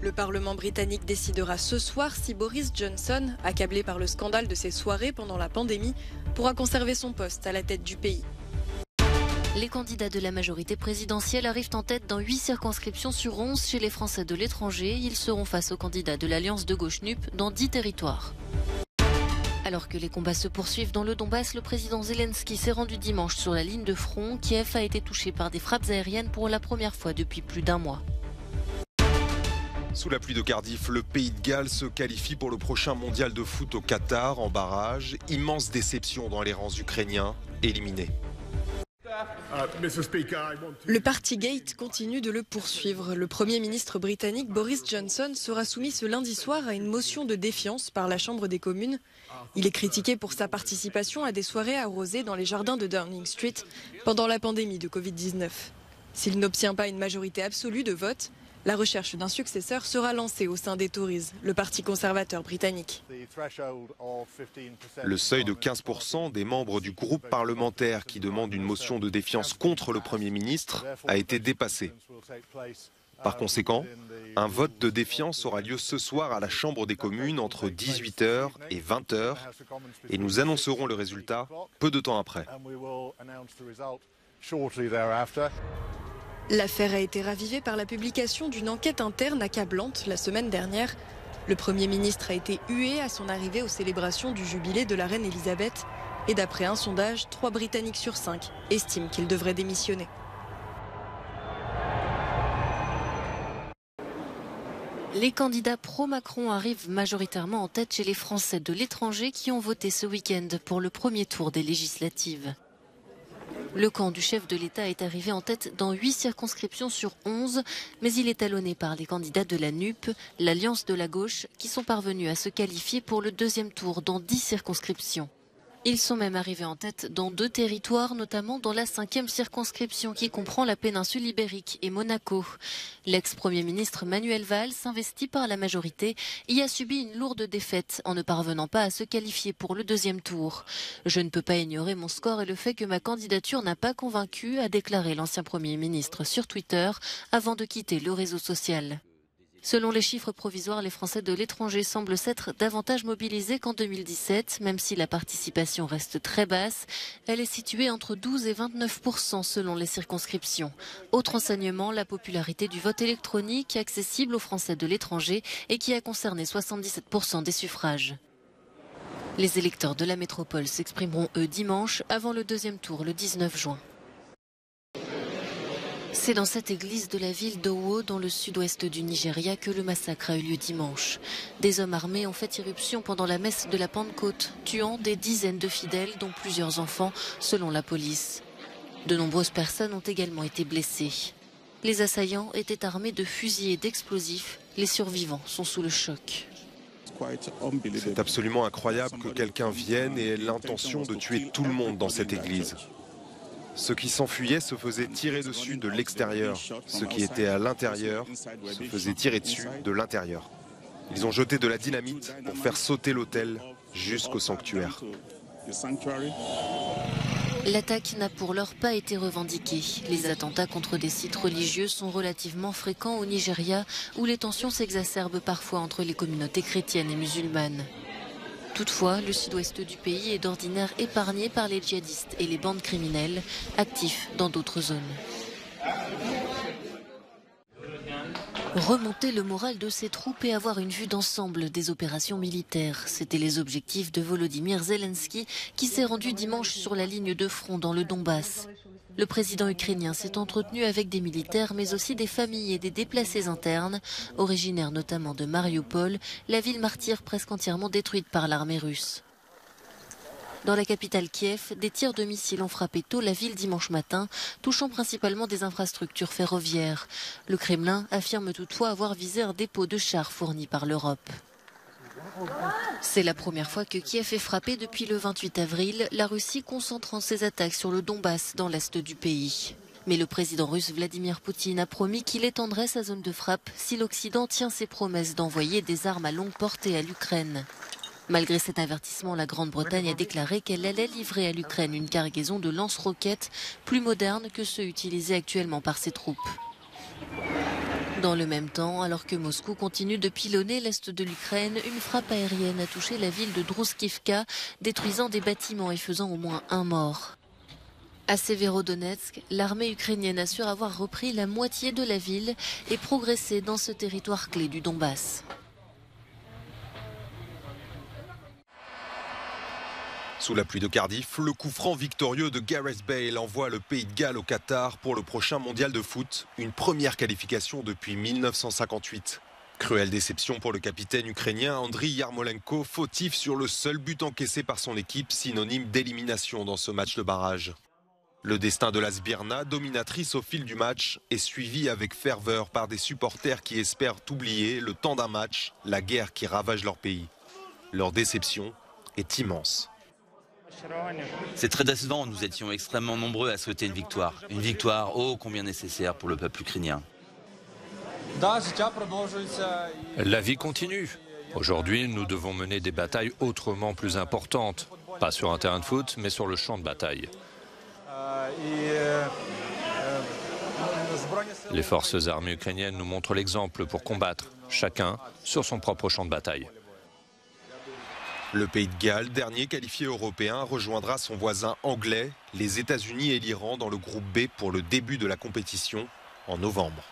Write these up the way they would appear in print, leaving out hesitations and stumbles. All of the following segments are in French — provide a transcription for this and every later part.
Le Parlement britannique décidera ce soir si Boris Johnson, accablé par le scandale de ses soirées pendant la pandémie, pourra conserver son poste à la tête du pays. Les candidats de la majorité présidentielle arrivent en tête dans 8 circonscriptions sur 11 chez les Français de l'étranger. Ils seront face aux candidats de l'Alliance de gauche NUP dans 10 territoires. Alors que les combats se poursuivent dans le Donbass, le président Zelensky s'est rendu dimanche sur la ligne de front. Kiev a été touché par des frappes aériennes pour la première fois depuis plus d'un mois. Sous la pluie de Cardiff, le Pays de Galles se qualifie pour le prochain mondial de foot au Qatar en barrage. Immense déception dans les rangs ukrainiens, éliminés. Le Partygate continue de le poursuivre. Le Premier ministre britannique Boris Johnson sera soumis ce lundi soir à une motion de défiance par la Chambre des communes. Il est critiqué pour sa participation à des soirées arrosées dans les jardins de Downing Street pendant la pandémie de Covid-19. S'il n'obtient pas une majorité absolue de votes, la recherche d'un successeur sera lancée au sein des Tories, le parti conservateur britannique. Le seuil de 15% des membres du groupe parlementaire qui demande une motion de défiance contre le Premier ministre a été dépassé. Par conséquent, un vote de défiance aura lieu ce soir à la Chambre des communes entre 18h et 20h et nous annoncerons le résultat peu de temps après. L'affaire a été ravivée par la publication d'une enquête interne accablante la semaine dernière. Le Premier ministre a été hué à son arrivée aux célébrations du jubilé de la reine Elisabeth. Et d'après un sondage, 3 Britanniques sur 5 estiment qu'il devrait démissionner. Les candidats pro-Macron arrivent majoritairement en tête chez les Français de l'étranger qui ont voté ce week-end pour le premier tour des législatives. Le camp du chef de l'État est arrivé en tête dans 8 circonscriptions sur 11, mais il est talonné par les candidats de la NUP, l'Alliance de la gauche, qui sont parvenus à se qualifier pour le deuxième tour dans 10 circonscriptions. Ils sont même arrivés en tête dans 2 territoires, notamment dans la 5e circonscription qui comprend la péninsule ibérique et Monaco. L'ex-premier ministre Manuel Valls, investi par la majorité, y a subi une lourde défaite en ne parvenant pas à se qualifier pour le deuxième tour. « Je ne peux pas ignorer mon score et le fait que ma candidature n'a pas convaincu », a déclaré l'ancien premier ministre sur Twitter avant de quitter le réseau social. Selon les chiffres provisoires, les Français de l'étranger semblent s'être davantage mobilisés qu'en 2017, même si la participation reste très basse. Elle est située entre 12 et 29% selon les circonscriptions. Autre enseignement, la popularité du vote électronique accessible aux Français de l'étranger et qui a concerné 77% des suffrages. Les électeurs de la métropole s'exprimeront eux dimanche avant le deuxième tour le 19 juin. C'est dans cette église de la ville d'Owo, dans le sud-ouest du Nigeria, que le massacre a eu lieu dimanche. Des hommes armés ont fait irruption pendant la messe de la Pentecôte, tuant des dizaines de fidèles, dont plusieurs enfants, selon la police. De nombreuses personnes ont également été blessées. Les assaillants étaient armés de fusils et d'explosifs. Les survivants sont sous le choc. C'est absolument incroyable que quelqu'un vienne et ait l'intention de tuer tout le monde dans cette église. Ceux qui s'enfuyaient se faisaient tirer dessus de l'extérieur. Ceux qui étaient à l'intérieur se faisaient tirer dessus de l'intérieur. Ils ont jeté de la dynamite pour faire sauter l'autel jusqu'au sanctuaire. L'attaque n'a pour l'heure pas été revendiquée. Les attentats contre des sites religieux sont relativement fréquents au Nigeria, où les tensions s'exacerbent parfois entre les communautés chrétiennes et musulmanes. Toutefois, le sud-ouest du pays est d'ordinaire épargné par les djihadistes et les bandes criminelles, actifs dans d'autres zones. Remonter le moral de ses troupes et avoir une vue d'ensemble des opérations militaires. C'étaient les objectifs de Volodymyr Zelensky qui s'est rendu dimanche sur la ligne de front dans le Donbass. Le président ukrainien s'est entretenu avec des militaires mais aussi des familles et des déplacés internes, originaires notamment de Mariupol, la ville martyre presque entièrement détruite par l'armée russe. Dans la capitale Kiev, des tirs de missiles ont frappé tôt la ville dimanche matin, touchant principalement des infrastructures ferroviaires. Le Kremlin affirme toutefois avoir visé un dépôt de chars fourni par l'Europe. C'est la première fois que Kiev est frappé depuis le 28 avril, la Russie concentrant ses attaques sur le Donbass dans l'est du pays. Mais le président russe Vladimir Poutine a promis qu'il étendrait sa zone de frappe si l'Occident tient ses promesses d'envoyer des armes à longue portée à l'Ukraine. Malgré cet avertissement, la Grande-Bretagne a déclaré qu'elle allait livrer à l'Ukraine une cargaison de lance-roquettes plus moderne que ceux utilisés actuellement par ses troupes. Dans le même temps, alors que Moscou continue de pilonner l'est de l'Ukraine, une frappe aérienne a touché la ville de Drouskivka, détruisant des bâtiments et faisant au moins un mort. À Severodonetsk, l'armée ukrainienne assure avoir repris la moitié de la ville et progressé dans ce territoire clé du Donbass. Sous la pluie de Cardiff, le coup franc victorieux de Gareth Bale envoie le Pays de Galles au Qatar pour le prochain mondial de foot, une première qualification depuis 1958. Cruelle déception pour le capitaine ukrainien Andriy Yarmolenko, fautif sur le seul but encaissé par son équipe, synonyme d'élimination dans ce match de barrage. Le destin de la Sbirna, dominatrice au fil du match, est suivi avec ferveur par des supporters qui espèrent oublier le temps d'un match, la guerre qui ravage leur pays. Leur déception est immense. C'est très décevant, nous étions extrêmement nombreux à souhaiter une victoire. Une victoire ô combien nécessaire pour le peuple ukrainien. La vie continue. Aujourd'hui, nous devons mener des batailles autrement plus importantes. Pas sur un terrain de foot, mais sur le champ de bataille. Les forces armées ukrainiennes nous montrent l'exemple pour combattre, chacun sur son propre champ de bataille. Le Pays de Galles, dernier qualifié européen, rejoindra son voisin anglais, les États-Unis et l'Iran dans le groupe B pour le début de la compétition en novembre.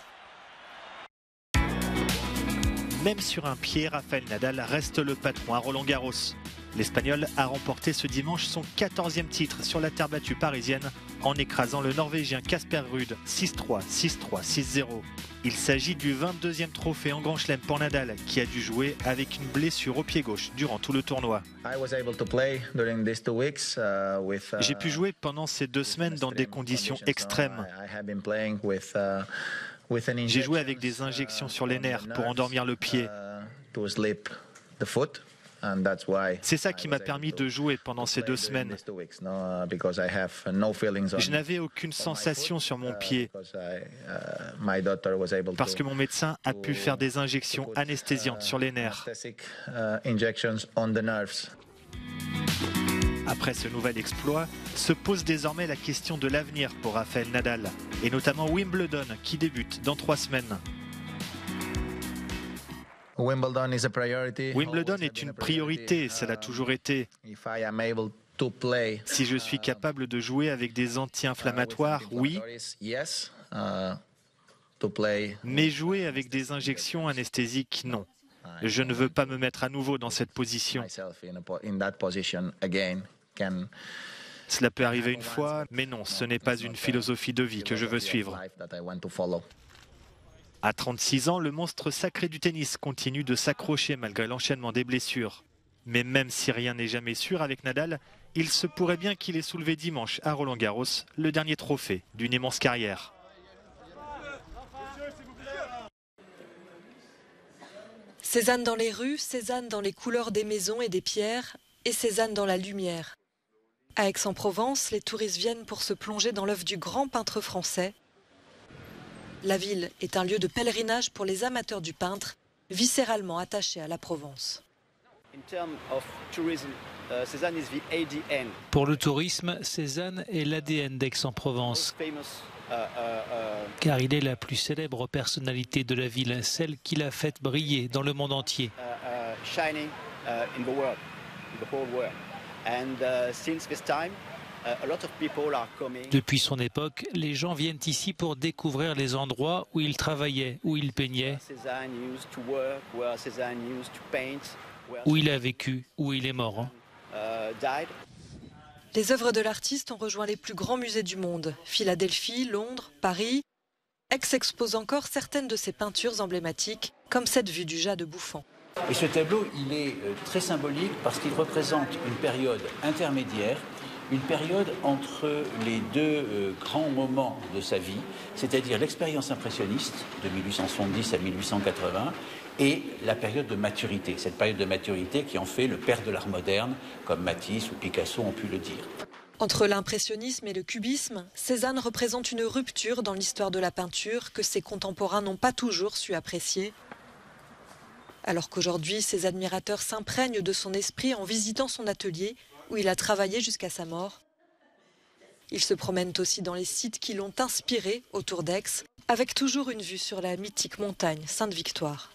Même sur un pied, Rafael Nadal reste le patron à Roland-Garros. L'Espagnol a remporté ce dimanche son 14e titre sur la terre battue parisienne en écrasant le Norvégien Casper Ruud 6-3, 6-3, 6-0. Il s'agit du 22e trophée en Grand Chelem pour Nadal qui a dû jouer avec une blessure au pied gauche durant tout le tournoi. J'ai pu jouer pendant ces 2 semaines dans des conditions extrêmes. J'ai joué avec des injections sur les nerfs pour endormir le pied. C'est ça qui m'a permis de jouer pendant ces 2 semaines. Je n'avais aucune sensation sur mon pied parce que mon médecin a pu faire des injections anesthésiantes sur les nerfs. Après ce nouvel exploit, se pose désormais la question de l'avenir pour Rafael Nadal, et notamment Wimbledon qui débute dans 3 semaines. Wimbledon est une priorité, ça l'a toujours été. Si je suis capable de jouer avec des anti-inflammatoires, oui. Mais jouer avec des injections anesthésiques, non. Je ne veux pas me mettre à nouveau dans cette position. Cela peut arriver une fois, mais non, ce n'est pas une philosophie de vie que je veux suivre. À 36 ans, le monstre sacré du tennis continue de s'accrocher malgré l'enchaînement des blessures. Mais même si rien n'est jamais sûr avec Nadal, il se pourrait bien qu'il ait soulevé dimanche à Roland-Garros le dernier trophée d'une immense carrière. Cézanne dans les rues, Cézanne dans les couleurs des maisons et des pierres, et Cézanne dans la lumière. À Aix-en-Provence, les touristes viennent pour se plonger dans l'œuvre du grand peintre français. La ville est un lieu de pèlerinage pour les amateurs du peintre, viscéralement attachés à la Provence. Pour le tourisme, Cézanne est l'ADN d'Aix-en-Provence, car il est la plus célèbre personnalité de la ville, celle qui l'a faite briller dans le monde entier. Depuis son époque, les gens viennent ici pour découvrir les endroits où il travaillait, où il peignait, où il a vécu, où il est mort. Les œuvres de l'artiste ont rejoint les plus grands musées du monde, Philadelphie, Londres, Paris. Aix expose encore certaines de ses peintures emblématiques, comme cette vue du Jas de Bouffant. Et ce tableau, il est très symbolique parce qu'il représente une période intermédiaire, une période entre les 2 grands moments de sa vie, c'est-à-dire l'expérience impressionniste de 1870 à 1880 et la période de maturité, cette période de maturité qui en fait le père de l'art moderne, comme Matisse ou Picasso ont pu le dire. Entre l'impressionnisme et le cubisme, Cézanne représente une rupture dans l'histoire de la peinture que ses contemporains n'ont pas toujours su apprécier. Alors qu'aujourd'hui, ses admirateurs s'imprègnent de son esprit en visitant son atelier, où il a travaillé jusqu'à sa mort. Ils se promènent aussi dans les sites qui l'ont inspiré autour d'Aix, avec toujours une vue sur la mythique montagne Sainte-Victoire.